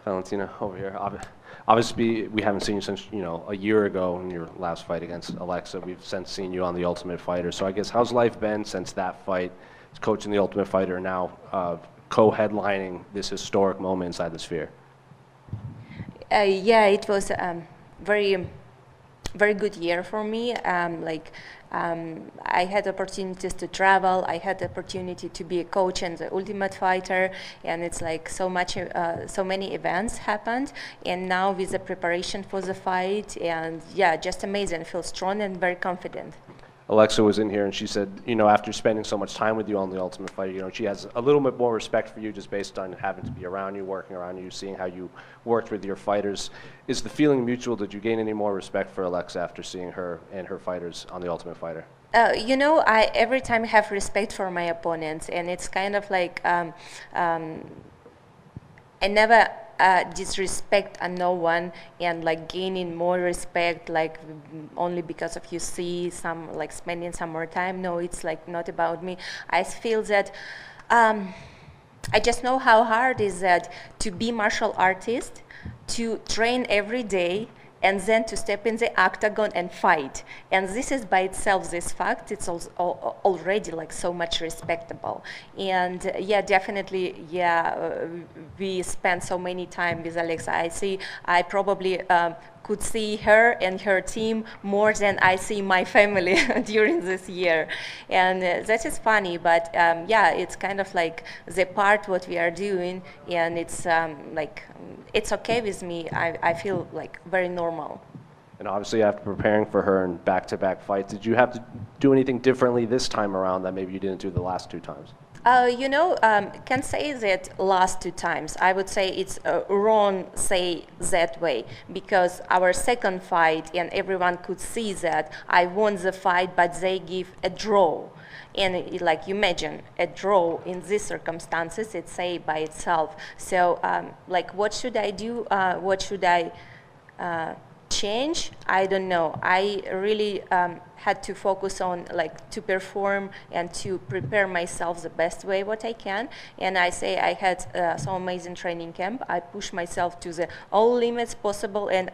Valentina, over here. Obviously, we haven't seen you since, a year ago in your last fight against Alexa. We've since seen you on The Ultimate Fighter. So I guess, how's life been since that fight? As coaching The Ultimate Fighter, now co-headlining this historic moment inside the Sphere. Yeah, it was very, very good year for me. I had opportunities to travel. I had the opportunity to be a coach in the Ultimate Fighter, and it's like so many events happened. And now with the preparation for the fight, and yeah, just amazing. I feel strong and very confident. Alexa was in here and she said, after spending so much time with you on The Ultimate Fighter, she has a little bit more respect for you just based on having to be around you, working around you, seeing how you worked with your fighters. Is the feeling mutual? Did you gain any more respect for Alexa after seeing her and her fighters on The Ultimate Fighter? I every time have respect for my opponents, and it's kind of like I never disrespect no one, and like gaining more respect like only because of you see some like spending some more time. No, it's like not about me. I feel that I just know how hard is that to be martial artist, to train every day, and then to step in the octagon and fight. And this is by itself, this fact, it's already like so much respectable. And yeah, definitely, we spent so many time with Alexa. I probably could see her and her team more than I see my family during this year. And that is funny, but it's kind of like the part what we are doing, and it's it's okay with me. I feel like very normal. And obviously, after preparing for her in back-to-back fights, did you have to do anything differently this time around that maybe you didn't do the last two times? Can say that last two times. I would say it's wrong say that way, because our second fight, and everyone could see that I won the fight, but they give a draw. And like you imagine, a draw in these circumstances, it's say by itself. So what should I do? What should I change? I don't know. I really had to focus on to perform and to prepare myself the best way what I can. And I say I had some amazing training camp. I pushed myself to the all limits possible and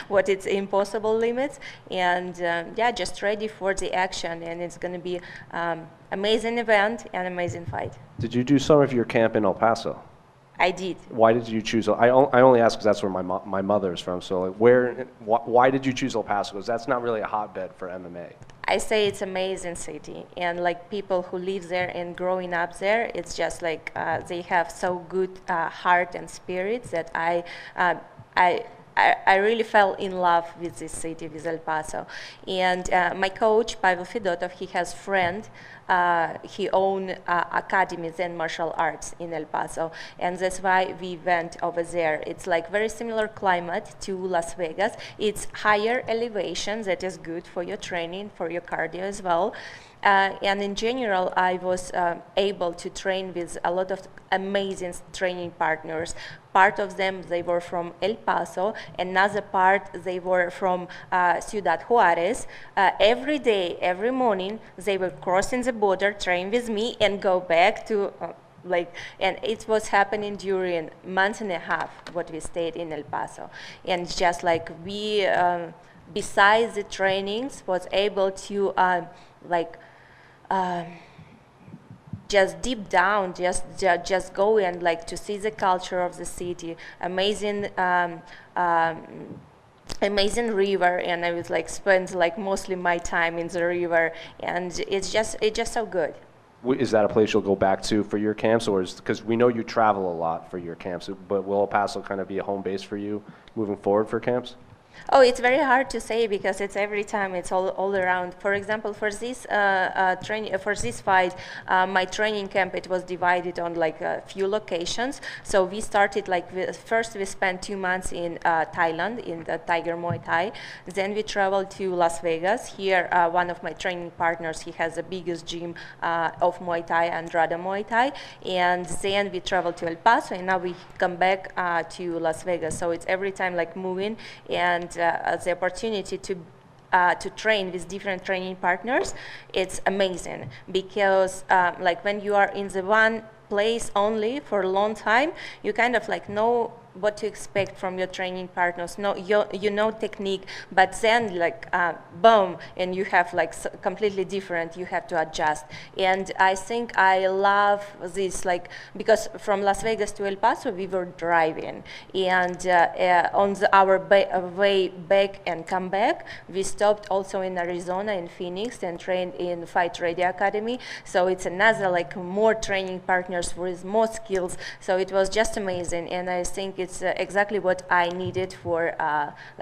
what it's impossible limits. And just ready for the action. And it's going to be amazing event and amazing fight. Did you do some of your camp in El Paso? I did. Why did you choose? I only ask because that's where my mother is from. So why did you choose El Paso? Because that's not really a hotbed for MMA. I say it's amazing city, and like people who live there and growing up there, it's just like they have so good heart and spirits that I really fell in love with this city, with El Paso. And my coach, Pavel Fedotov, he has friend, he owned academies and martial arts in El Paso. And that's why we went over there. It's like very similar climate to Las Vegas. It's higher elevation that is good for your training, for your cardio as well. And in general, I was able to train with a lot of amazing training partners. Part of them, they were from El Paso. Another part, they were from Ciudad Juarez. Every day, every morning, they were crossing the border, train with me, and go back to and it was happening during a month and a half what we stayed in El Paso. And just like we, besides the trainings, was able to just deep down, just go and to see the culture of the city. Amazing, amazing river, and I was spend mostly my time in the river, and it's just so good. Is that a place you'll go back to for your camps, or because we know you travel a lot for your camps, but will El Paso kind of be a home base for you moving forward for camps? Oh, it's very hard to say because it's every time it's all around. For example, for this for this fight, my training camp, it was divided on a few locations. So we started first we spent 2 months in Thailand in the Tiger Muay Thai. Then we traveled to Las Vegas. Here, one of my training partners, he has the biggest gym of Muay Thai, Andrada Muay Thai. And then we traveled to El Paso, and now we come back to Las Vegas. So it's every time moving, and the opportunity to train with different training partners, it's amazing because when you are in the one place only for a long time, you kind of like know what to expect from your training partners. No, you know technique, but then like boom, and you have like completely different. You have to adjust, and I think I love this like because from Las Vegas to El Paso we were driving, and on our way back and come back, we stopped also in Arizona in Phoenix and trained in Fight Ready Academy. So it's another like more training partners with more skills. So it was just amazing, and I think it's exactly what I needed for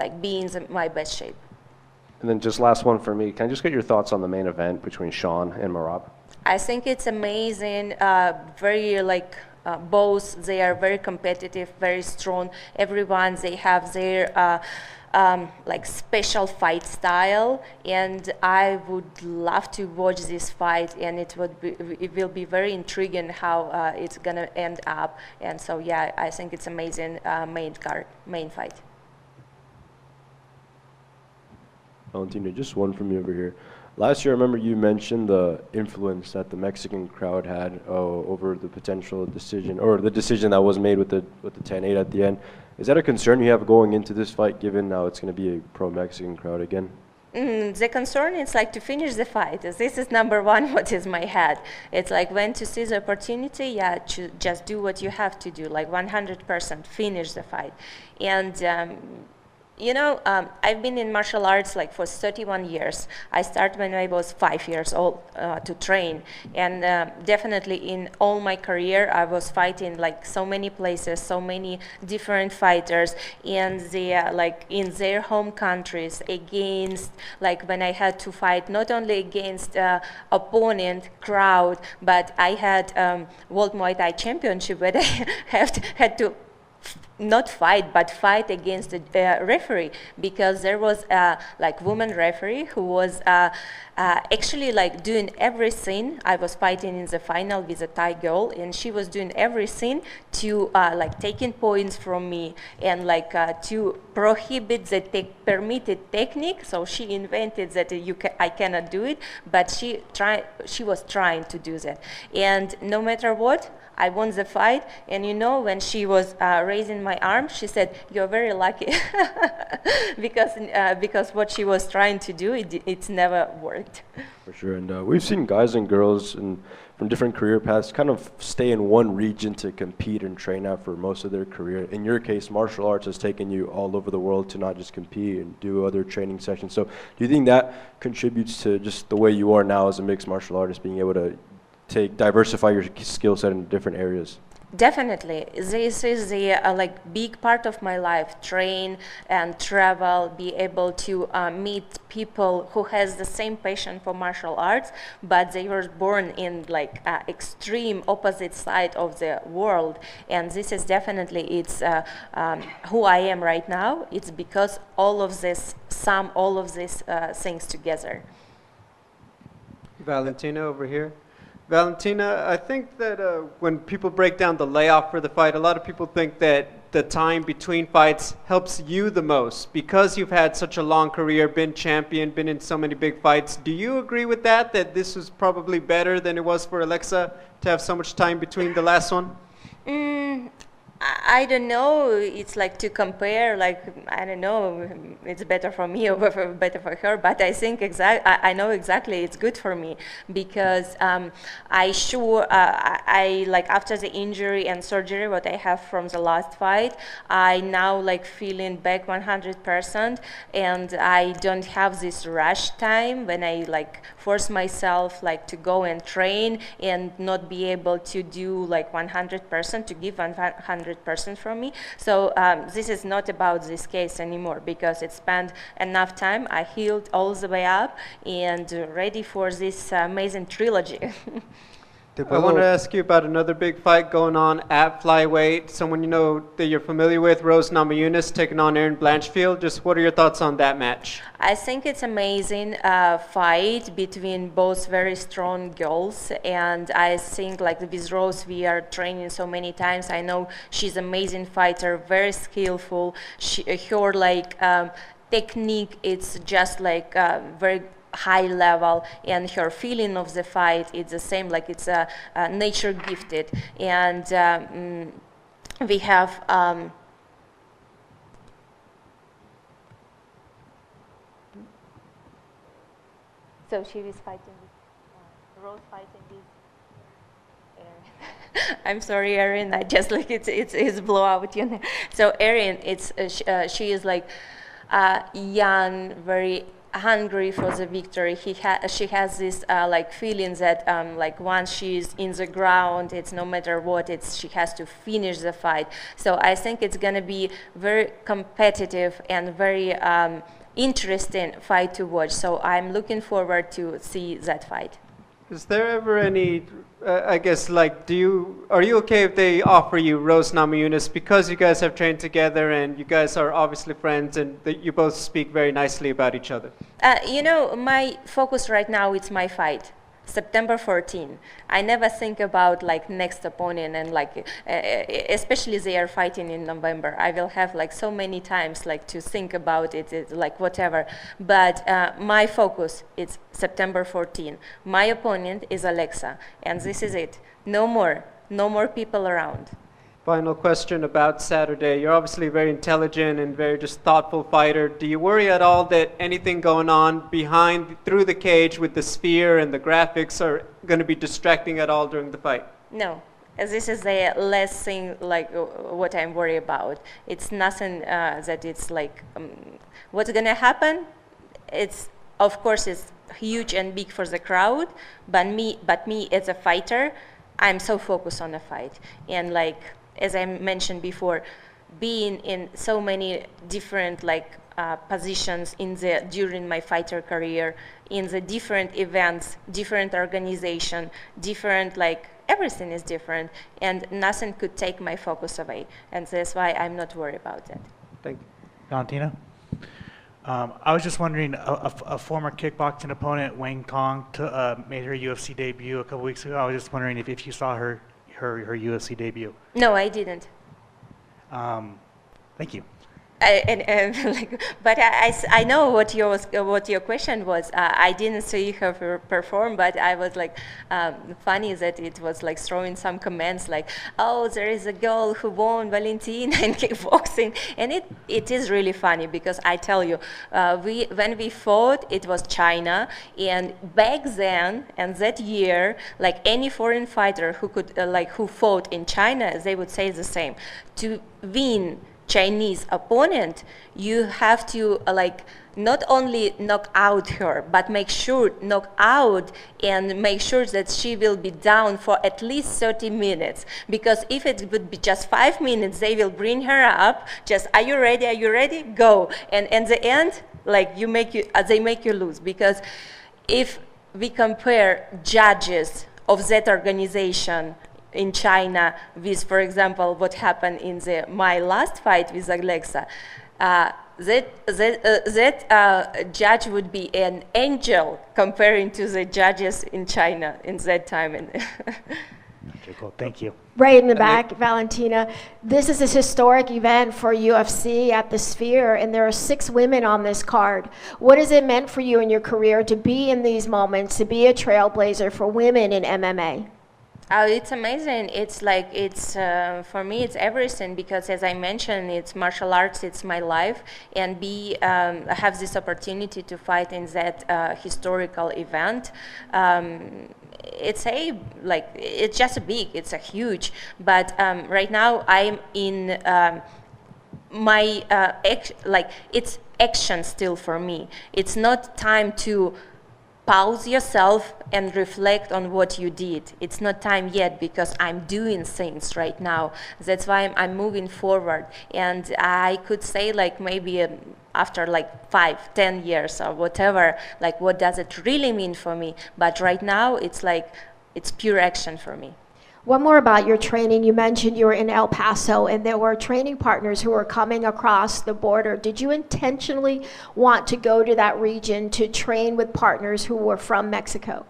like being in my best shape. And then just last one for me. Can I just get your thoughts on the main event between Sean and Merab? I think it's amazing. Very like both they are very competitive, very strong. Everyone they have their like special fight style, and I would love to watch this fight, and it will be very intriguing how it's gonna end up. And so yeah, I think it's amazing main fight. Valentina, just one from me over here. Last year, I remember you mentioned the influence that the Mexican crowd had over the potential decision, or the decision that was made with the 10-8 at the end. Is that a concern you have going into this fight, given now it's going to be a pro-Mexican crowd again? The concern is like to finish the fight. This is number one what is my head. It's like when to see the opportunity, yeah, to just do what you have to do, like 100% finish the fight. And you know, I've been in martial arts like for 31 years. I started when I was 5 years old to train, and definitely in all my career I was fighting like so many places, so many different fighters, and they like in their home countries against, like when I had to fight not only against opponent crowd, but I had World Muay Thai Championship where I had to not fight, but fight against the referee, because there was a like woman referee who was actually like doing everything. I was fighting in the final with a Thai girl, and she was doing everything to like taking points from me and like to prohibit the permitted technique. So she invented that I cannot do it, but she was trying to do that, and no matter what, I won the fight. And you know, when she was raising my arm, she said, "You're very lucky," because what she was trying to do, it's never worked. For sure, and we've seen guys and girls from different career paths kind of stay in one region to compete and train out for most of their career. In your case, martial arts has taken you all over the world to not just compete and do other training sessions. So do you think that contributes to just the way you are now as a mixed martial artist, being able to diversify your skill set in different areas? Definitely, this is the like big part of my life. Train and travel, be able to meet people who has the same passion for martial arts, but they were born in like extreme opposite side of the world. And this is definitely it's who I am right now. It's because all of this all of these things together. Valentina over here. Valentina, I think that when people break down the layoff for the fight, a lot of people think that the time between fights helps you the most because you've had such a long career, been champion, been in so many big fights. Do you agree with that this was probably better than it was for Alexa to have so much time between the last one? I don't know. It's like to compare, like, I don't know, it's better for me or better for her, but I think I know exactly it's good for me because I like after the injury and surgery what I have from the last fight, I now like feeling back 100%, and I don't have this rush time when I like force myself like to go and train and not be able to do like 100%, to give 100% from me. So this is not about this case anymore because it spent enough time. I healed all the way up and ready for this amazing trilogy. I want to ask you about another big fight going on at flyweight. Someone you know that you're familiar with, Rose Namajunas, taking on Erin Blanchfield. Just what are your thoughts on that match? I think it's amazing fight between both very strong girls, and I think like with Rose we are training so many times. I know she's an amazing fighter, very skillful. Her like technique, it's just like very high level, and her feeling of the fight is the same, like it's nature gifted. And we have so she is fighting with Rose fighting with Erin. I'm sorry, Erin. I just like it's blowout, you know. So Erin, she is like young, very hungry for the victory. She has this like feeling that like once she's in the ground, it's no matter what, she has to finish the fight. So I think it's gonna be very competitive and very interesting fight to watch. So I'm looking forward to see that fight. Is there ever any, I guess, like, are you okay if they offer you Rose Namajunas because you guys have trained together and you guys are obviously friends and you both speak very nicely about each other? You know, my focus right now is my fight. September 14. I never think about like next opponent and like, especially they are fighting in November. I will have like so many times like to think about it like whatever. But my focus is September 14. My opponent is Alexa, and this is it. No more people around. Final question about Saturday. You're obviously a very intelligent and very just thoughtful fighter. Do you worry at all that anything going on through the cage with the sphere and the graphics are going to be distracting at all during the fight? No. This is the last thing like what I'm worried about. It's nothing that it's like what's going to happen. It's of course it's huge and big for the crowd, but me as a fighter, I'm so focused on the fight. And like as I mentioned before, being in so many different like positions during my fighter career, in the different events, different organization, different like everything is different, and nothing could take my focus away, and that's why I'm not worried about that. Thank you. Valentina? I was just wondering, a former kickboxing opponent, Wang Kong, made her UFC debut a couple weeks ago. I was just wondering if you saw her UFC debut. No, I didn't. Thank you. But I know what your question was. I didn't see her perform, but I was like, funny that it was like throwing some comments like, oh, there is a girl who won Valentina in kickboxing, and it is really funny because I tell you, when we fought, it was China, and back then and that year, like any foreign fighter who fought in China, they would say the same. To win Chinese opponent, you have to like not only knock out her, but knock out and make sure that she will be down for at least 30 minutes. Because if it would be just 5 minutes, they will bring her up. Just, are you ready? Go. And in the end, like they make you lose. Because if we compare judges of that organization in China with, for example, what happened in my last fight with Alexa, that judge would be an angel comparing to the judges in China in that time. Okay, cool. Thank you. Right in the back, Valentina. This is a historic event for UFC at the Sphere, and there are 6 women on this card. What has it meant for you in your career to be in these moments, to be a trailblazer for women in MMA? Oh, it's amazing. It's like, for me, it's everything, because as I mentioned, it's martial arts, it's my life, and have this opportunity to fight in that historical event. It's just big, it's a huge, but right now I'm in it's action still for me. It's not time to pause yourself and reflect on what you did. It's not time yet, because I'm doing things right now. That's why I'm moving forward. And I could say like maybe after like 5-10 years or whatever, like what does it really mean for me? But right now it's like, it's pure action for me. One more about your training. You mentioned you were in El Paso and there were training partners who were coming across the border. Did you intentionally want to go to that region to train with partners who were from Mexico?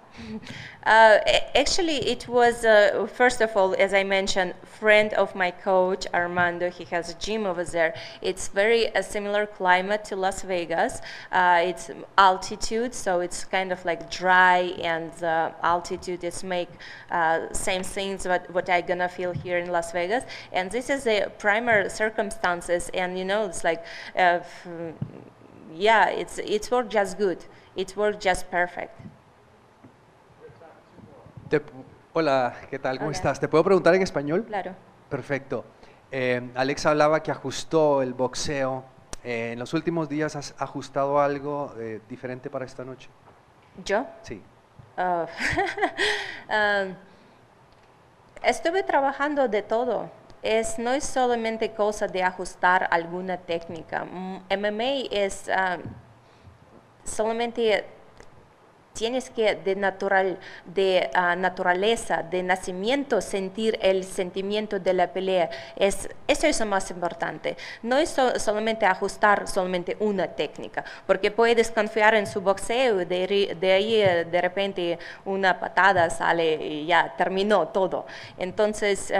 Actually, it was, first of all, as I mentioned, friend of my coach, Armando. He has a gym over there. It's very a similar climate to Las Vegas. It's altitude, so it's kind of like dry, and altitude is make same things what I'm gonna feel here in Las Vegas. And this is the primary circumstances, and you know, it's like, yeah, it's worked just good. It worked just perfect. Hola, ¿qué tal? ¿Cómo Hola. estás? ¿Te puedo preguntar en español? Claro. Perfecto. Alex hablaba que ajustó el boxeo. ¿En los últimos días has ajustado algo diferente para esta noche? ¿Yo? Sí. Estuve trabajando de todo. No es solamente cosa de ajustar alguna técnica. MMA es solamente tienes que de naturaleza, de nacimiento, sentir el sentimiento de la pelea. Eso es lo más importante. No es solamente ajustar solamente una técnica, porque puedes confiar en su boxeo, de ahí de repente una patada sale y ya terminó todo. Entonces,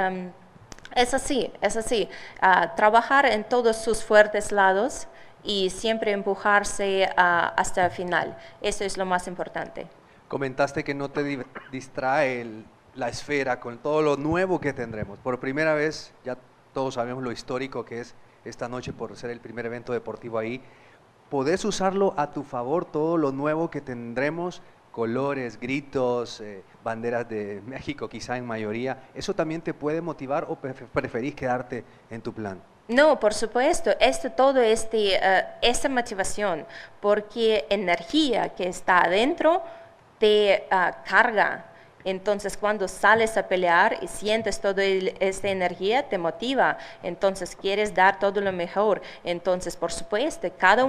es así. Trabajar en todos sus fuertes lados y siempre empujarse hasta el final. Eso es lo más importante. Comentaste que no te distrae la esfera con todo lo nuevo que tendremos. Por primera vez, ya todos sabemos lo histórico que es esta noche por ser el primer evento deportivo ahí. ¿Podés usarlo a tu favor, todo lo nuevo que tendremos? Colores, gritos, banderas de México quizá en mayoría. ¿Eso también te puede motivar o preferís quedarte en tu plan? No, por supuesto, esta motivación, porque energía que está adentro te carga. Entonces, cuando sales a pelear y sientes toda esta energía, te motiva. Entonces, quieres dar todo lo mejor. Entonces, por supuesto, cada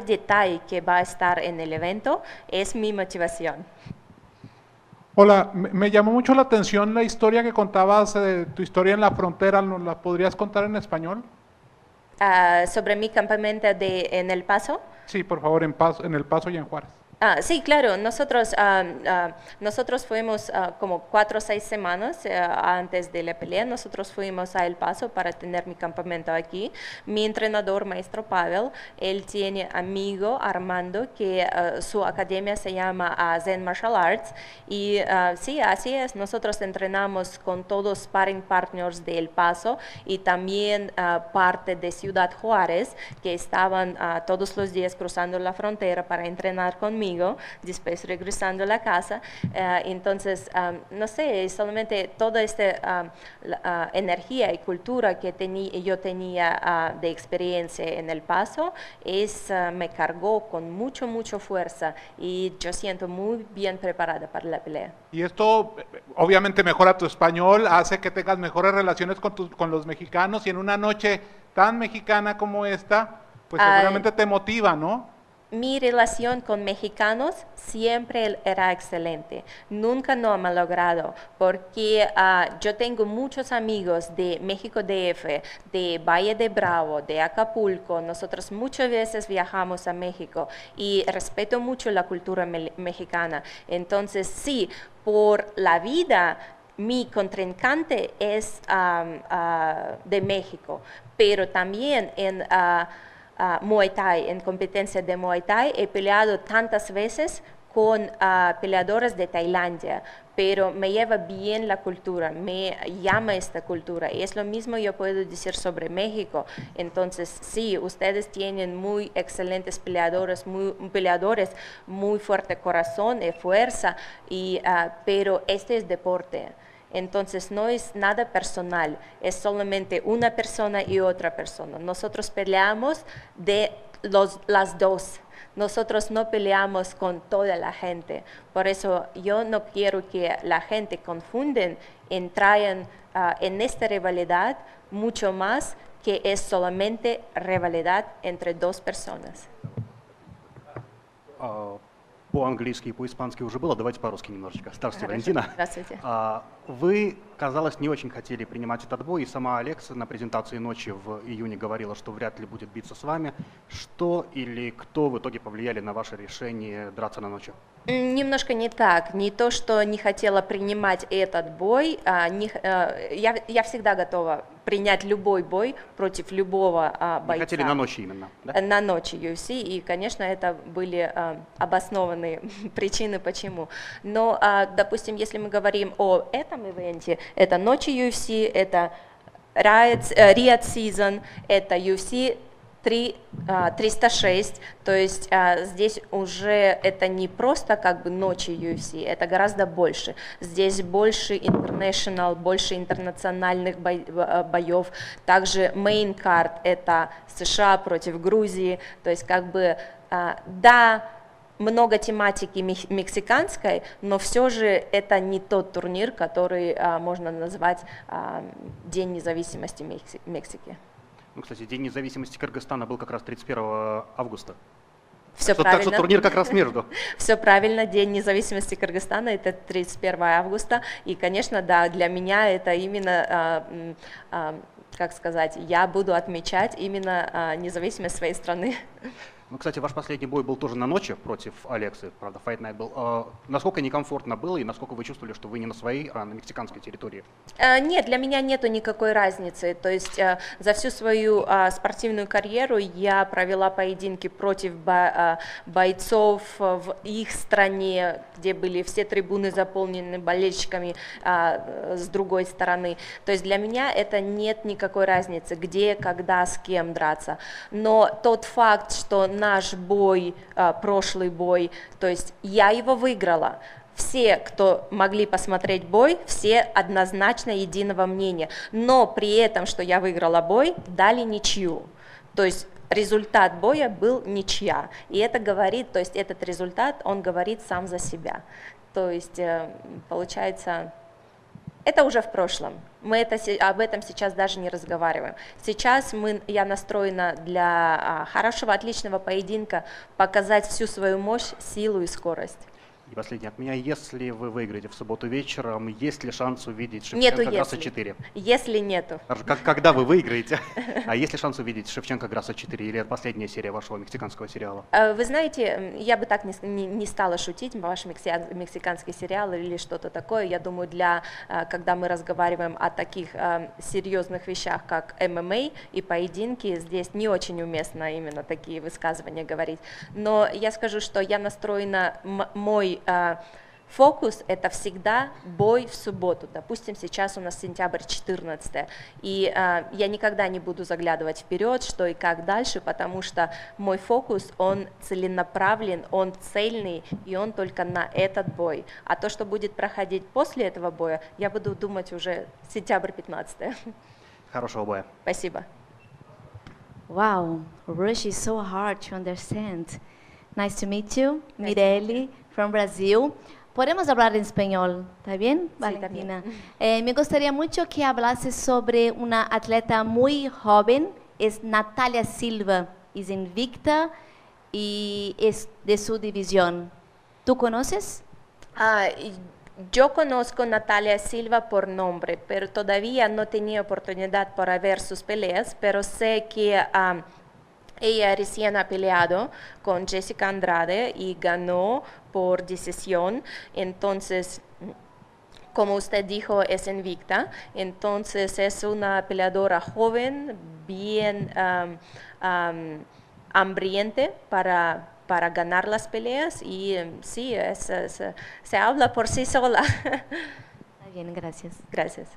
detalle que va a estar en el evento es mi motivación. Hola, me llamó mucho la atención la historia que contabas, tu historia en la frontera. ¿Nos la podrías contar en español? Sobre mi campamento en El Paso. Sí, por favor, en El Paso y en Juárez. Sí, claro. Nosotros fuimos como 4 o 6 semanas antes de la pelea. Nosotros fuimos a El Paso para tener mi campamento aquí. Mi entrenador, maestro Pavel, él tiene amigo Armando, que su academia se llama Zen Martial Arts. Y sí, así es. Nosotros entrenamos con todos sparring partners de El Paso y también parte de Ciudad Juárez, que estaban todos los días cruzando la frontera para entrenar conmigo, después regresando a la casa. Entonces, no sé, solamente toda esta energía y cultura que yo tenía de experiencia en El Paso me cargó con mucha fuerza y yo siento muy bien preparada para la pelea. Y esto obviamente mejora tu español, hace que tengas mejores relaciones con los mexicanos, y en una noche tan mexicana como esta, pues seguramente te motiva, ¿no? Mi relación con mexicanos siempre era excelente, nunca no me ha logrado, porque yo tengo muchos amigos de México DF, de Valle de Bravo, de Acapulco. Nosotros muchas veces viajamos a México y respeto mucho la cultura mexicana. Entonces, sí, por la vida, mi contrincante es de México, pero también en Muay Thai, en competencia de Muay Thai, he peleado tantas veces con peleadores de Tailandia, pero me lleva bien la cultura, me llama esta cultura, y es lo mismo yo puedo decir sobre México. Entonces, sí, ustedes tienen muy excelentes peleadores, muy fuerte corazón y fuerza, pero este es deporte. Entonces no es nada personal, es solamente una persona y otra persona. Nosotros peleamos de las dos. Nosotros no peleamos con toda la gente. Por eso yo no quiero que la gente confunden, traigan en esta rivalidad mucho más que es solamente rivalidad entre dos personas. По-английски и по-испански уже было, давайте по-русски немножечко. Здравствуйте, Хорошо. Валентина. Здравствуйте. Вы, казалось, не очень хотели принимать этот бой, и сама Алекса на презентации ночи в июне говорила, что вряд ли будет биться с вами. Что или кто в итоге повлияли на ваше решение драться на ночи? Немножко не так. Не то, что не хотела принимать этот бой. Я всегда готова принять любой бой против любого бойца. Не хотели на ночи именно, да? На ночи UFC, и, конечно, это были обоснованные причины, почему. Но, допустим, если мы говорим о этом ивенте, это ночи UFC, это Riot Season, это UFC 306, то есть здесь уже это не просто как бы ночи UFC, это гораздо больше. Здесь больше international, больше интернациональных боев. Также main card это США против Грузии, то есть как бы да, много тематики мексиканской, но все же это не тот турнир, который можно назвать День независимости Мексики. Ну, кстати, День независимости Кыргызстана был как раз 31 августа. Все так правильно. что турнир как раз между. Все правильно. День независимости Кыргызстана это 31 августа. И, конечно, да, для меня это именно, как сказать, я буду отмечать именно независимость своей страны. Ну, кстати, ваш последний бой был тоже на ночи против Алексы, правда, Fight Night был. Насколько некомфортно было и насколько вы чувствовали, что вы не на своей, а на мексиканской территории? Нет, для меня нету никакой разницы. То есть за всю свою спортивную карьеру я провела поединки против бойцов в их стране, где были все трибуны заполнены болельщиками с другой стороны. То есть для меня это нет никакой разницы, где, когда, с кем драться. Но тот факт, что наш бой, прошлый бой, то есть я его выиграла. Все, кто могли посмотреть бой, все однозначно единого мнения. Но при этом, что я выиграла бой, дали ничью. То есть результат боя был ничья. И это говорит, то есть этот результат, он говорит сам за себя. То есть получается... Это уже в прошлом. Мы об этом сейчас даже не разговариваем. Сейчас я настроена для хорошего, отличного поединка, показать всю свою мощь, силу и скорость. И последнее от меня. Если вы выиграете в субботу вечером, есть ли шанс увидеть Шевченко Grasso 4? Если нету. Когда вы выиграете? А есть ли шанс увидеть Шевченко Grasso 4 или это последняя серия вашего мексиканского сериала? Вы знаете, я бы так не стала шутить, ваш мексиканский сериал или что-то такое. Я думаю, когда мы разговариваем о таких серьезных вещах, как ММА и поединки, здесь не очень уместно именно такие высказывания говорить. Но я скажу, что я настроена, мой фокус – это всегда бой в субботу. Допустим, сейчас у нас сентябрь 14, и я никогда не буду заглядывать вперед, что и как дальше, потому что мой фокус, он целенаправлен, он цельный, и он только на этот бой. А то, что будет проходить после этого боя, я буду думать уже сентябрь 15. Хорошего боя. Спасибо. Wow, Rush is so hard to understand. Nice to meet you, Mireli, from Brazil. Podemos hablar en español, ¿está bien, Valentina? Me gustaría mucho que hablases sobre una atleta muy joven, es Natalia Silva, es invicta y es de su división. ¿Tú conoces? Yo conozco a Natalia Silva por nombre, pero todavía no tenía oportunidad para ver sus peleas, pero sé que ella recién ha peleado con Jessica Andrade y ganó por decisión. Entonces, como usted dijo, es invicta. Entonces, es una peleadora joven, bien hambriente para ganar las peleas. Y sí, se habla por sí sola. Está bien, gracias. Gracias.